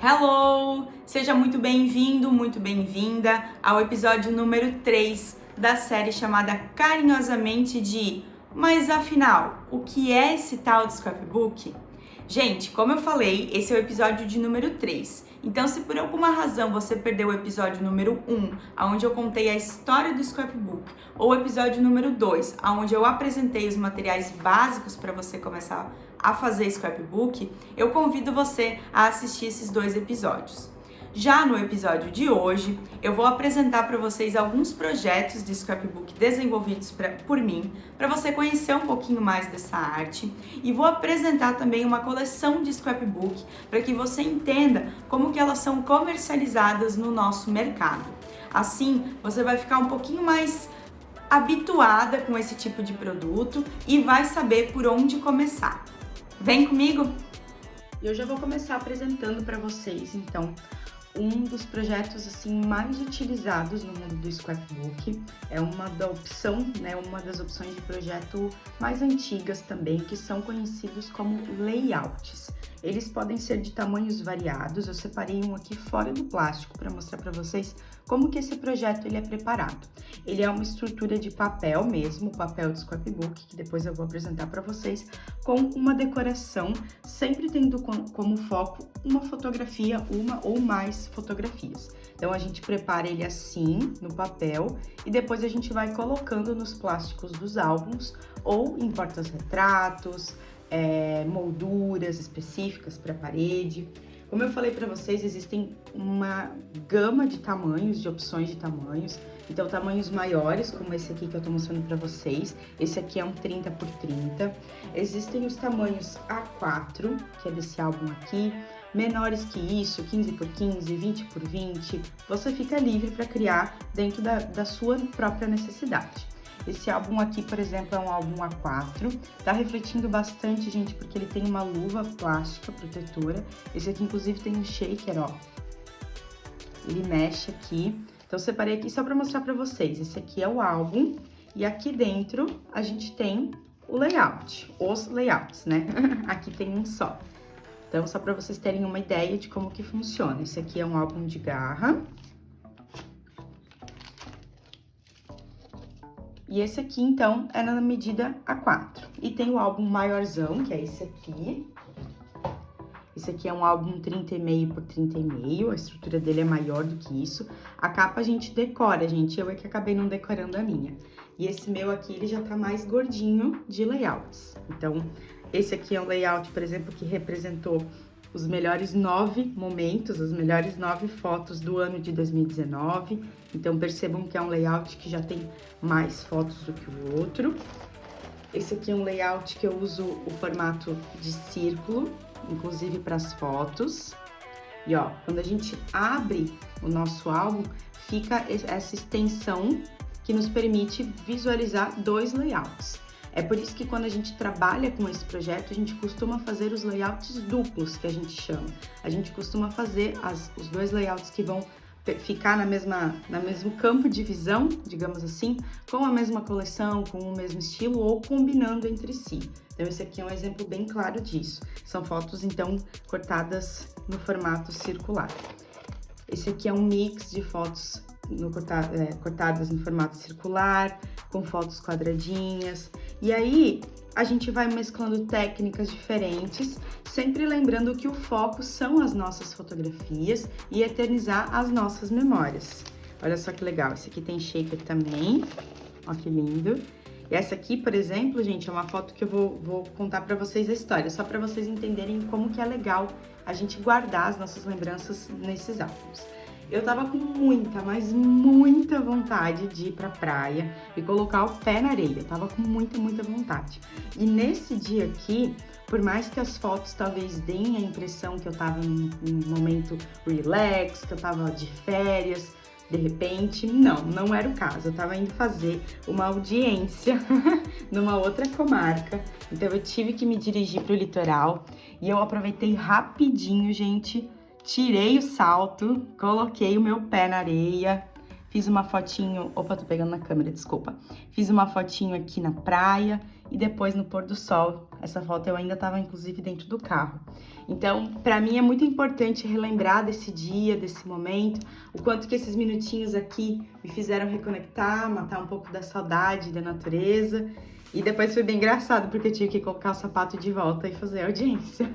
Hello! Seja muito bem-vindo, muito bem-vinda ao episódio número 3 da série chamada carinhosamente de Mas afinal, o que é esse tal de scrapbook? Gente, como eu falei, esse é o episódio de número 3. Então, se por alguma razão você perdeu o episódio número 1, onde eu contei a história do scrapbook, ou o episódio número 2, onde eu apresentei os materiais básicos para você começar a fazer scrapbook, eu convido você a assistir esses 2 episódios. Já no episódio de hoje, eu vou apresentar para vocês alguns projetos de scrapbook desenvolvidos por mim, para você conhecer um pouquinho mais dessa arte, e vou apresentar também uma coleção de scrapbook para que você entenda como que elas são comercializadas no nosso mercado. Assim, você vai ficar um pouquinho mais habituada com esse tipo de produto e vai saber por onde começar. Vem comigo? Eu já vou começar apresentando para vocês, então, um dos projetos assim mais utilizados no mundo do scrapbook. É uma das opções de projeto mais antigas também, que são conhecidos como layouts. Eles podem ser de tamanhos variados. Eu separei um aqui fora do plástico para mostrar para vocês como que esse projeto ele é preparado. Ele é uma estrutura de papel mesmo, papel de scrapbook, que depois eu vou apresentar para vocês, com uma decoração, sempre tendo como foco uma fotografia, uma ou mais fotografias. Então a gente prepara ele assim, no papel, e depois a gente vai colocando nos plásticos dos álbuns, ou em portas-retratos, molduras específicas para parede. Como eu falei para vocês, existem uma gama de tamanhos, de opções de tamanhos. Então, tamanhos maiores, como esse aqui que eu tô mostrando para vocês. Esse aqui é um 30 por 30. Existem os tamanhos A4, que é desse álbum aqui. Menores que isso, 15 por 15, 20 por 20. Você fica livre para criar dentro da sua própria necessidade. Esse álbum aqui, por exemplo, é um álbum A4, tá refletindo bastante, gente, porque ele tem uma luva plástica protetora. Esse aqui, inclusive, tem um shaker, ó. Ele mexe aqui. Então, eu separei aqui só pra mostrar pra vocês. Esse aqui é o álbum e aqui dentro a gente tem o layout, os layouts, né? Aqui tem um só. Então, só pra vocês terem uma ideia de como que funciona. Esse aqui é um álbum de garra. E esse aqui, então, é na medida A4. E tem o álbum maiorzão, que é esse aqui. Esse aqui é um álbum 30,5 por 30,5, a estrutura dele é maior do que isso. A capa a gente decora, gente, eu é que acabei não decorando a minha. E esse meu aqui, ele já tá mais gordinho de layouts. Então, esse aqui é um layout, por exemplo, que representou os melhores 9 momentos, as melhores 9 fotos do ano de 2019. Então, percebam que é um layout que já tem mais fotos do que o outro. Esse aqui é um layout que eu uso o formato de círculo, inclusive para as fotos. E ó, quando a gente abre o nosso álbum, fica essa extensão que nos permite visualizar 2 layouts. É por isso que quando a gente trabalha com esse projeto, a gente costuma fazer os layouts duplos, que a gente chama. A gente costuma fazer os 2 layouts que vão ficar no mesmo campo de visão, digamos assim, com a mesma coleção, com o mesmo estilo ou combinando entre si. Então, esse aqui é um exemplo bem claro disso. São fotos, então, cortadas no formato circular. Esse aqui é um mix de fotos cortadas no formato circular, com fotos quadradinhas. E aí, a gente vai mesclando técnicas diferentes, sempre lembrando que o foco são as nossas fotografias e eternizar as nossas memórias. Olha só que legal, esse aqui tem shaker também, ó que lindo. E essa aqui, por exemplo, gente, é uma foto que eu vou contar pra vocês a história, só pra vocês entenderem como que é legal a gente guardar as nossas lembranças nesses álbuns. Eu tava com muita, mas muita vontade de ir pra praia e colocar o pé na areia. Eu tava com muita, muita vontade. E nesse dia aqui, por mais que as fotos talvez deem a impressão que eu tava num momento relax, que eu tava de férias, de repente, não era o caso. Eu tava indo fazer uma audiência numa outra comarca. Então eu tive que me dirigir pro litoral e eu aproveitei rapidinho, gente. Tirei o salto, coloquei o meu pé na areia, fiz uma fotinho... Opa, tô pegando na câmera, desculpa. Fiz uma fotinho aqui na praia e depois no pôr do sol. Essa foto eu ainda estava inclusive dentro do carro. Então, para mim é muito importante relembrar desse dia, desse momento, o quanto que esses minutinhos aqui me fizeram reconectar, matar um pouco da saudade da natureza. E depois foi bem engraçado, porque eu tive que colocar o sapato de volta e fazer audiência.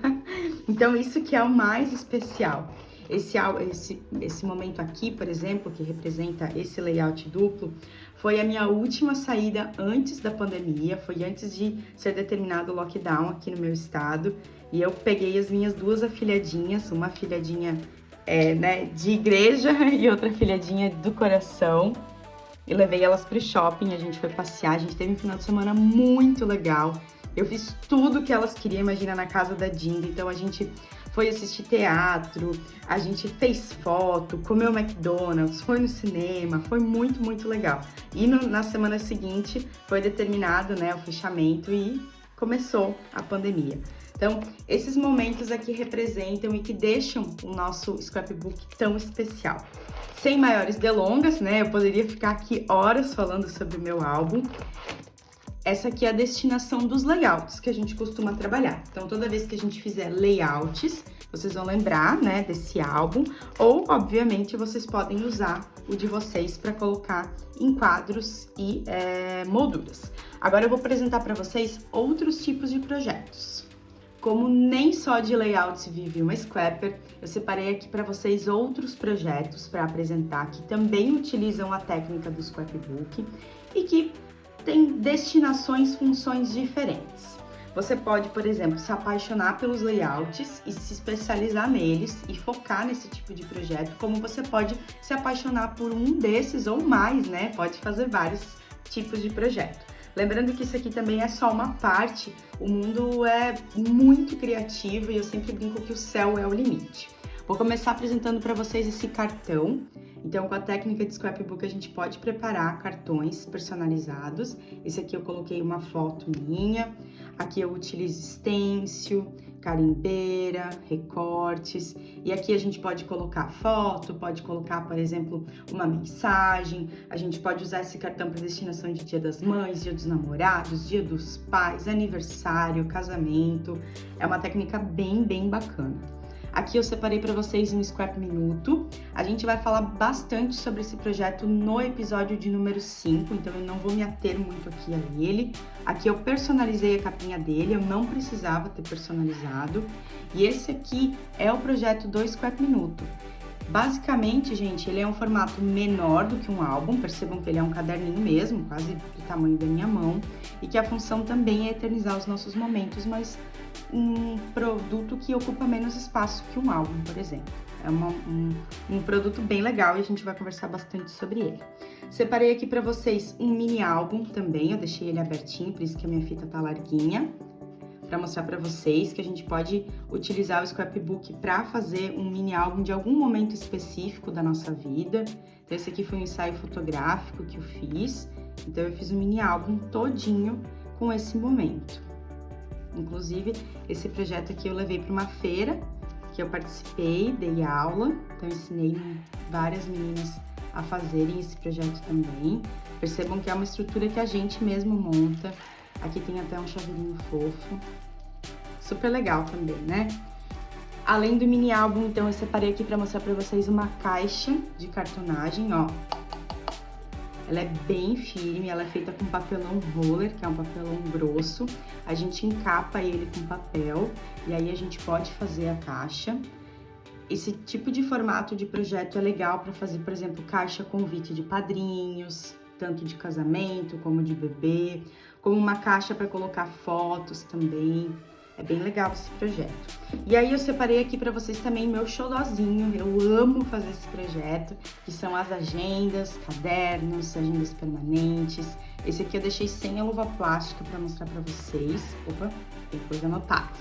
Então, isso que é o mais especial. Esse momento aqui, por exemplo, que representa esse layout duplo, foi a minha última saída antes da pandemia, foi antes de ser determinado o lockdown aqui no meu estado. E eu peguei as minhas duas afilhadinhas, uma afilhadinha de igreja e outra afilhadinha do coração. E levei elas pro shopping, a gente foi passear, a gente teve um final de semana muito legal. Eu fiz tudo que elas queriam, imagina, na casa da Dinda. Então a gente foi assistir teatro, a gente fez foto, comeu McDonald's, foi no cinema, foi muito, muito legal. E na semana seguinte foi determinado, o fechamento e começou a pandemia. Então, esses momentos aqui representam e que deixam o nosso scrapbook tão especial. Sem maiores delongas, eu poderia ficar aqui horas falando sobre o meu álbum. Essa aqui é a destinação dos layouts que a gente costuma trabalhar. Então, toda vez que a gente fizer layouts, vocês vão lembrar, desse álbum. Ou, obviamente, vocês podem usar o de vocês para colocar em quadros e molduras. Agora eu vou apresentar para vocês outros tipos de projetos. Como nem só de layouts vive uma scrapper, eu separei aqui para vocês outros projetos para apresentar que também utilizam a técnica do scrapbook e que têm destinações, funções diferentes. Você pode, por exemplo, se apaixonar pelos layouts e se especializar neles e focar nesse tipo de projeto, como você pode se apaixonar por um desses ou mais, Pode fazer vários tipos de projeto. Lembrando que isso aqui também é só uma parte, o mundo é muito criativo e eu sempre brinco que o céu é o limite. Vou começar apresentando para vocês esse cartão. Então, com a técnica de scrapbook, a gente pode preparar cartões personalizados. Esse aqui eu coloquei uma foto minha. Aqui eu utilizo stencil, carimbeira, recortes. E aqui a gente pode colocar foto, pode colocar, por exemplo, uma mensagem. A gente pode usar esse cartão para destinação de Dia das Mães, Dia dos Namorados, Dia dos Pais, aniversário, casamento. É uma técnica bem, bem bacana. Aqui eu separei para vocês um Scrap Minuto. A gente vai falar bastante sobre esse projeto no episódio de número 5, então eu não vou me ater muito aqui a ele. Aqui eu personalizei a capinha dele, eu não precisava ter personalizado. E esse aqui é o projeto do Scrap Minuto. Basicamente, gente, ele é um formato menor do que um álbum, percebam que ele é um caderninho mesmo, quase do tamanho da minha mão, e que a função também é eternizar os nossos momentos, mas um produto que ocupa menos espaço que um álbum, por exemplo. É um produto bem legal e a gente vai conversar bastante sobre ele. Separei aqui para vocês um mini álbum também, eu deixei ele abertinho, por isso que a minha fita tá larguinha, para mostrar para vocês que a gente pode utilizar o scrapbook para fazer um mini álbum de algum momento específico da nossa vida. Então esse aqui foi um ensaio fotográfico que eu fiz, então eu fiz um mini álbum todinho com esse momento. Inclusive, esse projeto aqui eu levei para uma feira que eu participei, dei aula, então eu ensinei várias meninas a fazerem esse projeto também. Percebam que é uma estrutura que a gente mesmo monta. Aqui tem até um chaveirinho fofo, super legal também, Além do mini álbum, então, eu separei aqui para mostrar para vocês uma caixa de cartonagem, ó. Ela é bem firme, ela é feita com papelão roller, que é um papelão grosso. A gente encapa ele com papel e aí a gente pode fazer a caixa. Esse tipo de formato de projeto é legal para fazer, por exemplo, caixa convite de padrinhos, tanto de casamento como de bebê, como uma caixa para colocar fotos também. É bem legal esse projeto. E aí eu separei aqui para vocês também meu xodózinho, eu amo fazer esse projeto, que são as agendas, cadernos, agendas permanentes. Esse aqui eu deixei sem a luva plástica para mostrar para vocês. Opa, tem coisa anotada.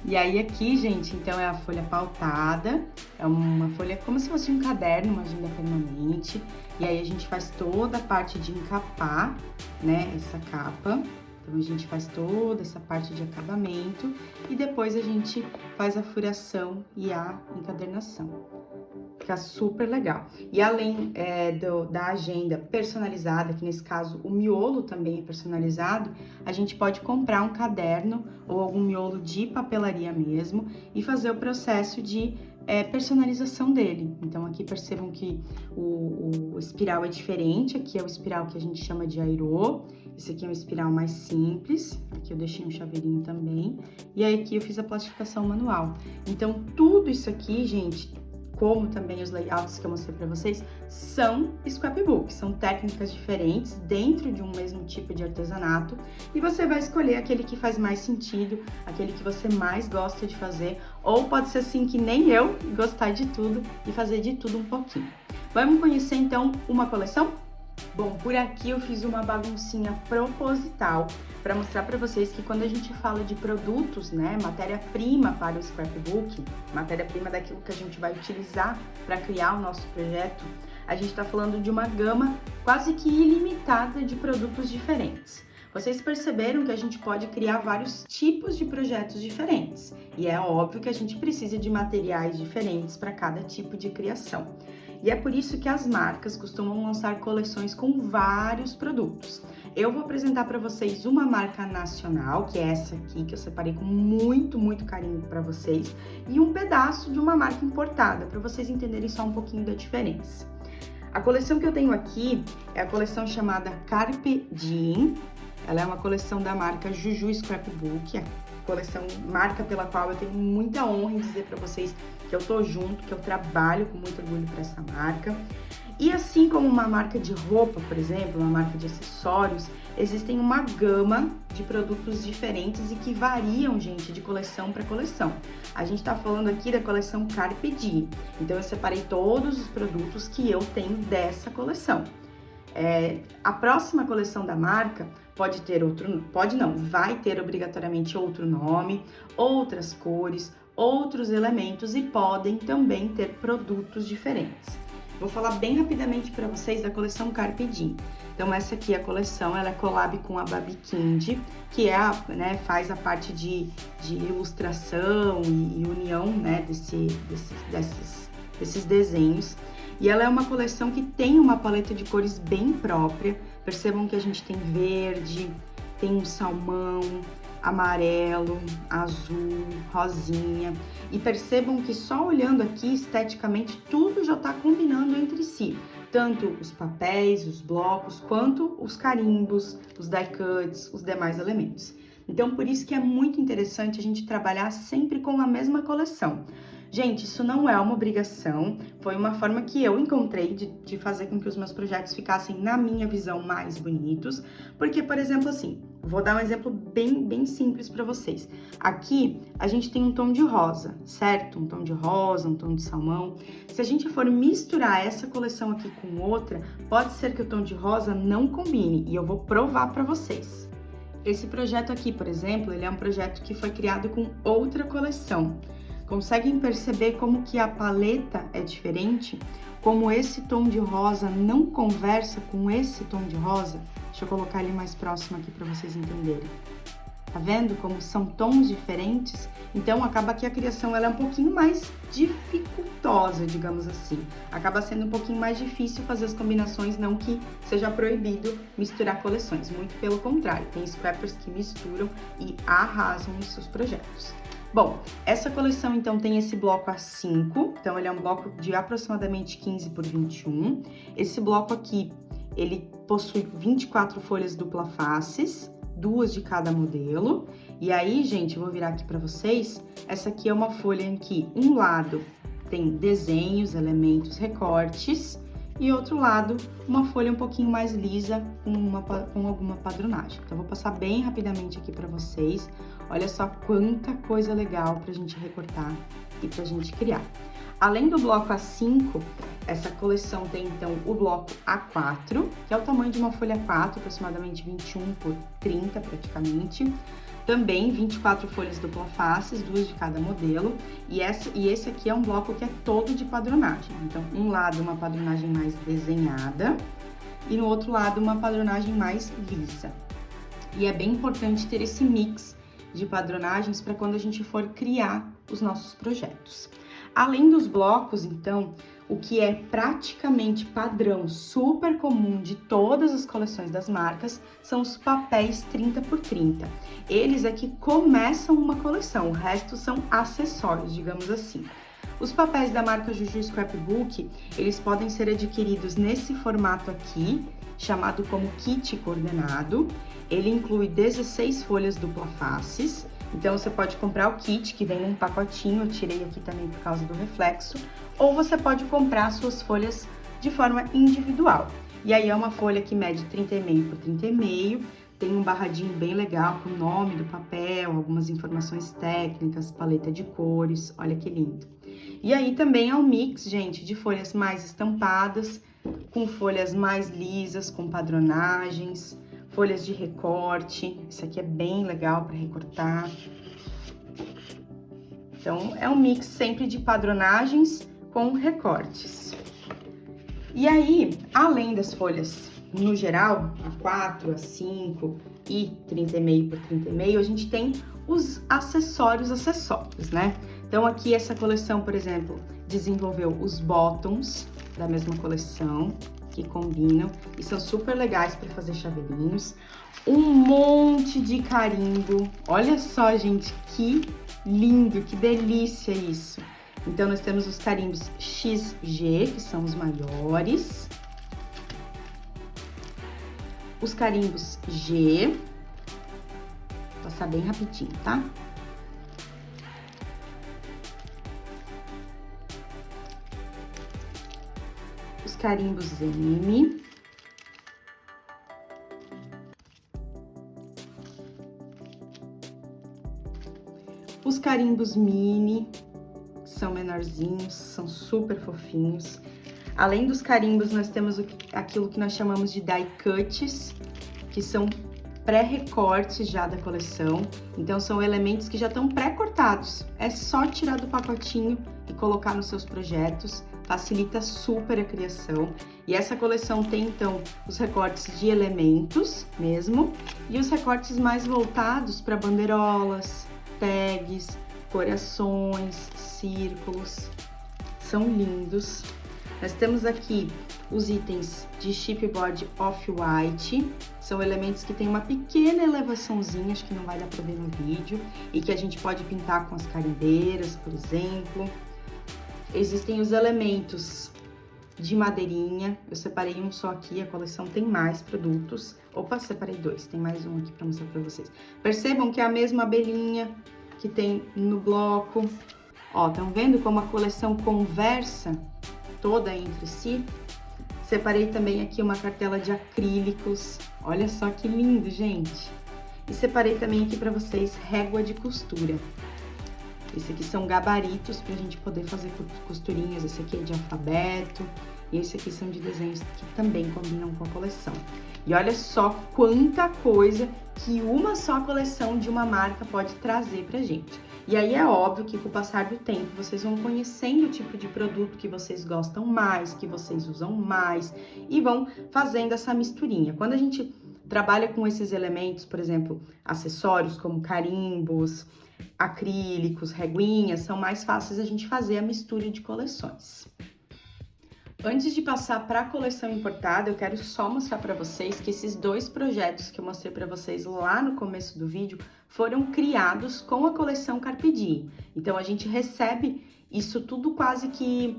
E aí aqui, gente, então é a folha pautada, é uma folha como se fosse um caderno, uma agenda permanente. E aí a gente faz toda a parte de encapar, essa capa. Então, a gente faz toda essa parte de acabamento e depois a gente faz a furação e a encadernação. Fica super legal. E além da agenda personalizada, que nesse caso o miolo também é personalizado, a gente pode comprar um caderno ou algum miolo de papelaria mesmo e fazer o processo de personalização dele. Então aqui percebam que o espiral é diferente, aqui é o espiral que a gente chama de airô, esse aqui é um espiral mais simples, aqui eu deixei um chaveirinho também, e aí aqui eu fiz a plastificação manual. Então tudo isso aqui, gente, como também os layouts que eu mostrei para vocês, são scrapbooks, são técnicas diferentes dentro de um mesmo tipo de artesanato, e você vai escolher aquele que faz mais sentido, aquele que você mais gosta de fazer, ou pode ser assim que nem eu, gostar de tudo e fazer de tudo um pouquinho. Vamos conhecer então uma coleção? Bom, por aqui eu fiz uma baguncinha proposital para mostrar para vocês que quando a gente fala de produtos, né, matéria-prima para o scrapbook, matéria-prima daquilo que a gente vai utilizar para criar o nosso projeto, a gente está falando de uma gama quase que ilimitada de produtos diferentes. Vocês perceberam que a gente pode criar vários tipos de projetos diferentes, e é óbvio que a gente precisa de materiais diferentes para cada tipo de criação. E é por isso que as marcas costumam lançar coleções com vários produtos. Eu vou apresentar para vocês uma marca nacional, que é essa aqui, que eu separei com muito carinho para vocês, e um pedaço de uma marca importada, para vocês entenderem só um pouquinho da diferença. A coleção que eu tenho aqui é a coleção chamada Carpe Diem. Ela é uma coleção da marca Juju Scrapbook, a coleção, marca pela qual eu tenho muita honra em dizer para vocês que eu tô junto, que eu trabalho com muito orgulho para essa marca. E assim como uma marca de roupa, por exemplo, uma marca de acessórios, existem uma gama de produtos diferentes e que variam, gente, de coleção para coleção. A gente tá falando aqui da coleção Carpe Diem, então eu separei todos os produtos que eu tenho dessa coleção. A próxima coleção da marca pode ter vai ter obrigatoriamente outro nome, outras cores, outros elementos e podem também ter produtos diferentes. Vou falar bem rapidamente para vocês da coleção Carpe Diem. Então essa aqui é a coleção, ela é collab com a Babi Kind, que faz a parte de ilustração e união, né, desses desenhos. E ela é uma coleção que tem uma paleta de cores bem própria. Percebam que a gente tem verde, tem um salmão, amarelo, azul, rosinha. E percebam que só olhando aqui, esteticamente, tudo já tá combinando entre si. Tanto os papéis, os blocos, quanto os carimbos, os die cuts, os demais elementos. Então, por isso que é muito interessante a gente trabalhar sempre com a mesma coleção. Gente, isso não é uma obrigação, foi uma forma que eu encontrei de fazer com que os meus projetos ficassem, na minha visão, mais bonitos, porque, por exemplo, assim, vou dar um exemplo bem simples para vocês. Aqui, a gente tem um tom de rosa, certo? Um tom de rosa, um tom de salmão. Se a gente for misturar essa coleção aqui com outra, pode ser que o tom de rosa não combine, e eu vou provar para vocês. Esse projeto aqui, por exemplo, ele é um projeto que foi criado com outra coleção. Conseguem perceber como que a paleta é diferente? Como esse tom de rosa não conversa com esse tom de rosa? Deixa eu colocar ele mais próximo aqui para vocês entenderem. Tá vendo como são tons diferentes? Então, acaba que a criação ela é um pouquinho mais dificultosa, digamos assim. Acaba sendo um pouquinho mais difícil fazer as combinações, não que seja proibido misturar coleções. Muito pelo contrário, tem scrappers que misturam e arrasam nos seus projetos. Bom, essa coleção então tem esse bloco A5, então ele é um bloco de aproximadamente 15 por 21. Esse bloco aqui, ele possui 24 folhas dupla faces, 2 de cada modelo. E aí, gente, eu vou virar aqui para vocês, essa aqui é uma folha em que um lado tem desenhos, elementos, recortes, e outro lado, uma folha um pouquinho mais lisa com alguma padronagem. Então, eu vou passar bem rapidamente aqui para vocês. Olha só quanta coisa legal pra gente recortar e pra gente criar. Além do bloco A5, essa coleção tem então o bloco A4, que é o tamanho de uma folha 4, aproximadamente 21 por 30 praticamente. Também 24 folhas dupla faces, 2 de cada modelo. E esse aqui é um bloco que é todo de padronagem. Então, um lado uma padronagem mais desenhada e no outro lado uma padronagem mais lisa. E é bem importante ter esse mix de padronagens para quando a gente for criar os nossos projetos. Além dos blocos, então, o que é praticamente padrão, super comum de todas as coleções das marcas, são os papéis 30 por 30. Eles é que começam uma coleção, o resto são acessórios, digamos assim. Os papéis da marca Juju Scrapbook, eles podem ser adquiridos nesse formato aqui, chamado como kit coordenado. Ele inclui 16 folhas dupla faces. Então, você pode comprar o kit, que vem num pacotinho, eu tirei aqui também por causa do reflexo, ou você pode comprar suas folhas de forma individual. E aí, é uma folha que mede 30,5 por 30,5, tem um barradinho bem legal com o nome do papel, algumas informações técnicas, paleta de cores, olha que lindo. E aí, também é um mix, gente, de folhas mais estampadas, com folhas mais lisas, com padronagens, folhas de recorte, isso aqui é bem legal para recortar. Então, é um mix sempre de padronagens com recortes. E aí, além das folhas, no geral, A4, A5 e 30,5 por 30,5, a gente tem os acessórios, né? Então, aqui essa coleção, por exemplo, desenvolveu os bottoms da mesma coleção, que combinam e são super legais para fazer chaveirinhos. Um monte de carimbo. Olha só, gente, que lindo, que delícia isso. Então, nós temos os carimbos XG, que são os maiores. Os carimbos G. Vou passar bem rapidinho, tá? Os carimbos M. Os carimbos mini, são menorzinhos, são super fofinhos. Além dos carimbos, nós temos aquilo que nós chamamos de die cuts, que são pré-recortes já da coleção. Então, são elementos que já estão pré-cortados. É só tirar do pacotinho e colocar nos seus projetos. Facilita super a criação. E essa coleção tem, então, os recortes de elementos mesmo e os recortes mais voltados para bandeirolas, tags, corações, círculos. São lindos. Nós temos aqui os itens de chipboard off-white. São elementos que têm uma pequena elevaçãozinha, acho que não vai dar para ver no vídeo, e que a gente pode pintar com as carimbeiras, por exemplo. Existem os elementos de madeirinha, eu separei um só aqui, a coleção tem mais produtos. Opa, separei dois, tem mais um aqui para mostrar para vocês. Percebam que é a mesma abelhinha que tem no bloco. Ó, estão vendo como a coleção conversa toda entre si? Separei também aqui uma cartela de acrílicos, olha só que lindo, gente. E separei também aqui para vocês régua de costura. Esse aqui são gabaritos pra gente poder fazer costurinhas. Esse aqui é de alfabeto e esse aqui são de desenhos que também combinam com a coleção. E olha só quanta coisa que uma só coleção de uma marca pode trazer pra gente. E aí é óbvio que com o passar do tempo vocês vão conhecendo o tipo de produto que vocês gostam mais, que vocês usam mais e vão fazendo essa misturinha. Quando a gente trabalha com esses elementos, por exemplo, acessórios como carimbos, acrílicos, reguinhas, são mais fáceis a gente fazer a mistura de coleções. Antes de passar para a coleção importada, eu quero só mostrar para vocês que esses dois projetos que eu mostrei para vocês lá no começo do vídeo foram criados com a coleção Carpe Diem. Então, a gente recebe isso tudo quase que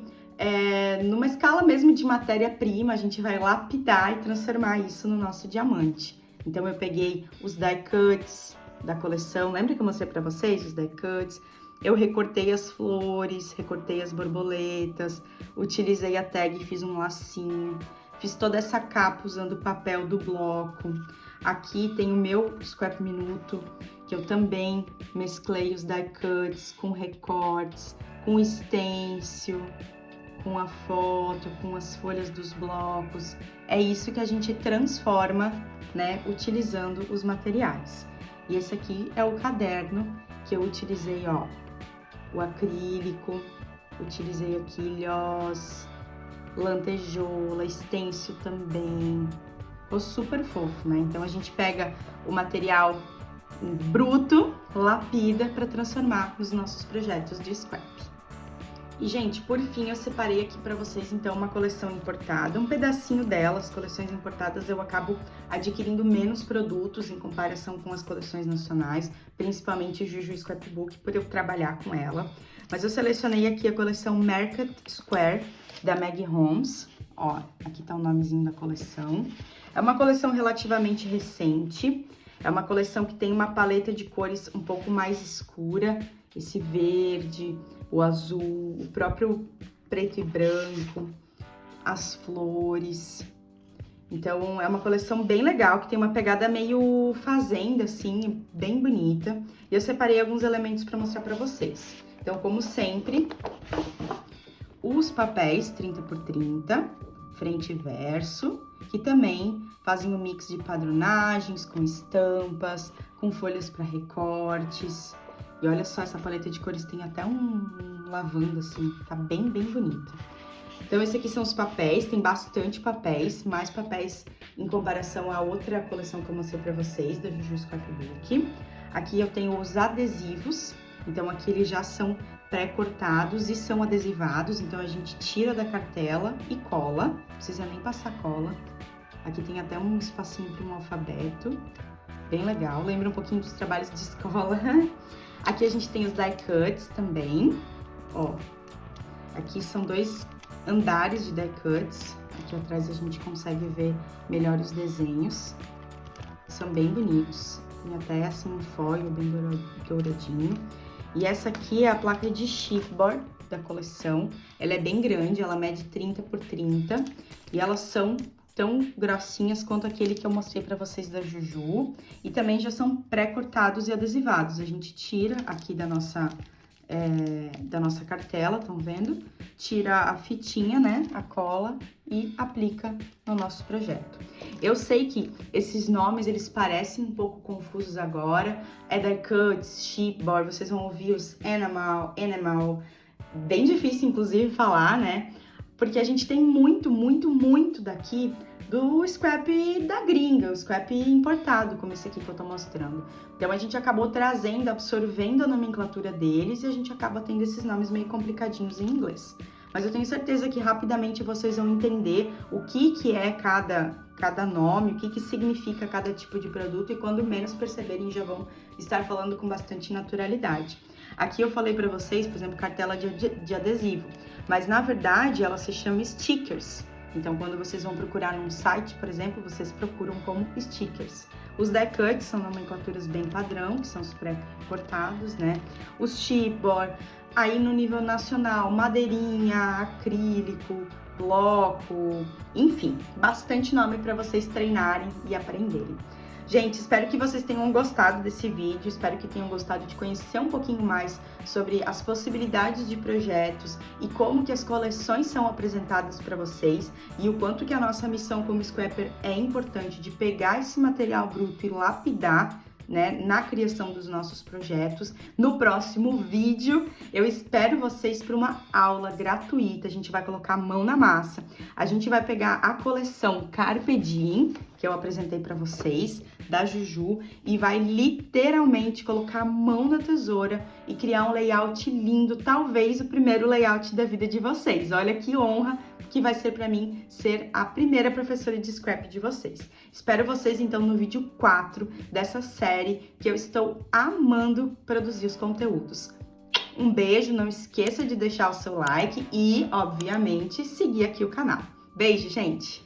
numa escala mesmo de matéria-prima, a gente vai lapidar e transformar isso no nosso diamante. Então, eu peguei os die cuts da coleção, lembra que eu mostrei para vocês os die cuts? Eu recortei as flores, recortei as borboletas, utilizei a tag e fiz um lacinho, fiz toda essa capa usando o papel do bloco. Aqui tem o meu scrap minuto, que eu também mesclei os die cuts com recortes, com stencil, com a foto, com as folhas dos blocos. É isso que a gente transforma, né, utilizando os materiais. E esse aqui é o caderno que eu utilizei, ó, o acrílico, utilizei aqui ilhós, lantejoula, stencil também. Ficou super fofo, né? Então, a gente pega o material bruto, lapida para transformar nos nossos projetos de scrap. E, gente, por fim, eu separei aqui para vocês, então, uma coleção importada, um pedacinho delas. Coleções importadas eu acabo adquirindo menos produtos em comparação com as coleções nacionais, principalmente Juju Scrapbook, por eu trabalhar com ela. Mas eu selecionei aqui a coleção Market Square, da Maggie Holmes. Ó, aqui tá o nomezinho da coleção. É uma coleção relativamente recente, é uma coleção que tem uma paleta de cores um pouco mais escura, esse verde, o azul, o próprio preto e branco, as flores. Então, é uma coleção bem legal, que tem uma pegada meio fazenda, assim, bem bonita. E eu separei alguns elementos para mostrar para vocês. Então, como sempre, os papéis 30x30, frente e verso, que também fazem um mix de padronagens, com estampas, com folhas para recortes. E olha só, essa paleta de cores tem até um lavanda, assim, tá bem bonita. Então, esses aqui são os papéis, tem bastante papéis, mais papéis em comparação à outra coleção que eu mostrei pra vocês, da Juju Scrapbook. Aqui eu tenho os adesivos, então aqui eles já são pré-cortados e são adesivados, então a gente tira da cartela e cola, não precisa nem passar cola. Aqui tem até um espacinho para um alfabeto, bem legal, lembra um pouquinho dos trabalhos de escola. Aqui a gente tem os die cuts também, ó. Aqui são 2 andares de die cuts. Aqui atrás a gente consegue ver melhor os desenhos. São bem bonitos. Tem até assim um foil bem douradinho. E essa aqui é a placa de chipboard da coleção. Ela é bem grande, ela mede 30x30. E elas são tão grossinhas quanto aquele que eu mostrei pra vocês da Juju. E também já são pré-cortados e adesivados. A gente tira aqui da nossa cartela, estão vendo? Tira a fitinha, né, a cola e aplica no nosso projeto. Eu sei que esses nomes, eles parecem um pouco confusos agora. É die cuts, chipboard, vocês vão ouvir os enamel, bem difícil inclusive falar, né? Porque a gente tem muito daqui do scrap da gringa, o scrap importado, como esse aqui que eu tô mostrando. Então, a gente acabou trazendo, absorvendo a nomenclatura deles e a gente acaba tendo esses nomes meio complicadinhos em inglês. Mas eu tenho certeza que rapidamente vocês vão entender o que é cada nome, o que significa cada tipo de produto e quando menos perceberem já vão estar falando com bastante naturalidade. Aqui eu falei pra vocês, por exemplo, cartela de adesivo, mas na verdade ela se chama stickers. Então, quando vocês vão procurar num site, por exemplo, vocês procuram como stickers. Os die cuts são nomenclaturas bem padrão, que são os pré-cortados, né? Os chipboard, aí no nível nacional, madeirinha, acrílico, bloco, enfim, bastante nome para vocês treinarem e aprenderem. Gente, espero que vocês tenham gostado desse vídeo, espero que tenham gostado de conhecer um pouquinho mais sobre as possibilidades de projetos e como que as coleções são apresentadas para vocês e o quanto que a nossa missão como scrapper é importante de pegar esse material bruto e lapidar, né, na criação dos nossos projetos. No próximo vídeo, eu espero vocês para uma aula gratuita. A gente vai colocar a mão na massa. A gente vai pegar a coleção Carpe Diem, que eu apresentei para vocês, da Juju, e vai literalmente colocar a mão na tesoura e criar um layout lindo, talvez o primeiro layout da vida de vocês. Olha que honra que vai ser para mim ser a primeira professora de scrap de vocês. Espero vocês então no vídeo 4 dessa série que eu estou amando produzir os conteúdos. Um beijo, não esqueça de deixar o seu like e, obviamente, seguir aqui o canal. Beijo, gente!